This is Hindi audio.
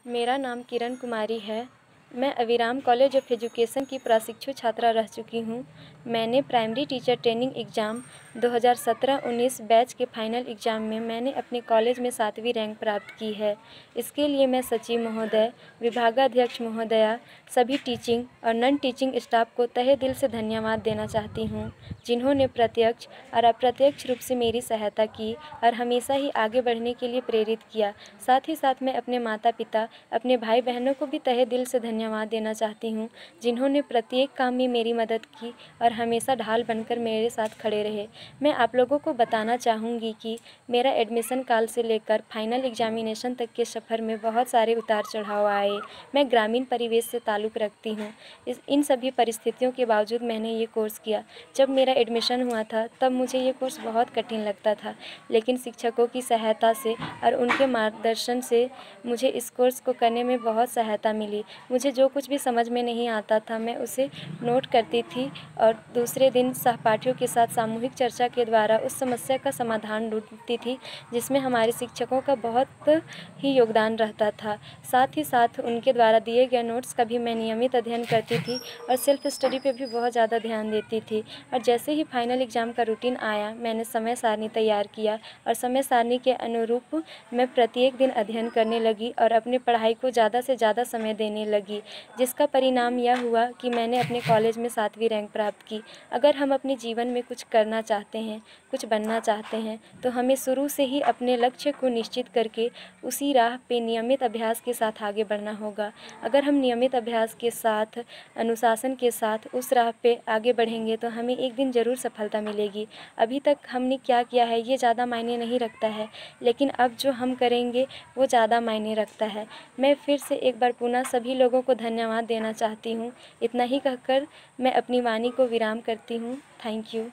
मेरा नाम किरण कुमारी है। मैं अविराम कॉलेज ऑफ एजुकेशन की प्रशिक्षु छात्रा रह चुकी हूँ। मैंने primary teacher training exam 2017-19 batch के फाइनल एग्ज़ाम में मैंने अपने कॉलेज में 7वीं रैंक प्राप्त की है। इसके लिए मैं सचिव महोदय, विभागाध्यक्ष महोदया, सभी टीचिंग और नॉन टीचिंग स्टाफ को तहे दिल से धन्यवाद देना चाहती हूँ, जिन्होंने प्रत्यक्ष और अप्रत्यक्ष रूप से मेरी सहायता की और हमेशा ही आगे बढ़ने के लिए प्रेरित किया। साथ ही साथ मैं अपने माता पिता, अपने भाई बहनों को भी तहे दिल से धन्यवाद देना चाहती हूँ, जिन्होंने प्रत्येक काम में मेरी मदद की और हमेशा ढाल बनकर मेरे साथ खड़े रहे। मैं आप लोगों को बताना चाहूँगी कि मेरा एडमिशन काल से लेकर फाइनल एग्जामिनेशन तक के सफ़र में बहुत सारे उतार चढ़ाव आए। मैं ग्रामीण परिवेश से ताल्लुक़ रखती हूँ। इन सभी परिस्थितियों के बावजूद मैंने ये कोर्स किया। जब मेरा एडमिशन हुआ था तब मुझे ये कोर्स बहुत कठिन लगता था, लेकिन शिक्षकों की सहायता से और उनके मार्गदर्शन से मुझे इस कोर्स को करने में बहुत सहायता मिली। मुझे जो कुछ भी समझ में नहीं आता था मैं उसे नोट करती थी और दूसरे दिन सहपाठियों के साथ सामूहिक चर्चा के द्वारा उस समस्या का समाधान ढूंढती थी, जिसमें हमारे शिक्षकों का बहुत ही योगदान रहता था। साथ ही साथ उनके द्वारा दिए गए नोट्स का भी मैं नियमित अध्ययन करती थी और सेल्फ स्टडी पे भी बहुत ज़्यादा ध्यान देती थी। और जैसे ही फाइनल एग्ज़ाम का रूटीन आया, मैंने समय सारणी तैयार किया और समय सारणी के अनुरूप मैं प्रत्येक दिन अध्ययन करने लगी और अपनी पढ़ाई को ज़्यादा से ज़्यादा समय देने लगी, जिसका परिणाम यह हुआ कि मैंने अपने कॉलेज में 7वीं रैंक प्राप्त की। अगर हम अपने जीवन में कुछ करना चाहते हैं, कुछ बनना चाहते हैं, तो हमें शुरू से ही अपने लक्ष्य को निश्चित करके उसी राह पे नियमित अभ्यास के साथ आगे बढ़ना होगा। अगर हम नियमित अभ्यास के साथ, अनुशासन के साथ उस राह पे आगे बढ़ेंगे तो हमें एक दिन ज़रूर सफलता मिलेगी। अभी तक हमने क्या किया है ये ज़्यादा मायने नहीं रखता है, लेकिन अब जो हम करेंगे वो ज़्यादा मायने रखता है। मैं फिर से एक बार पुनः सभी लोगों को धन्यवाद देना चाहती हूँ। इतना ही कहकर मैं अपनी वाणी को विराम करती हूँ। Thank you.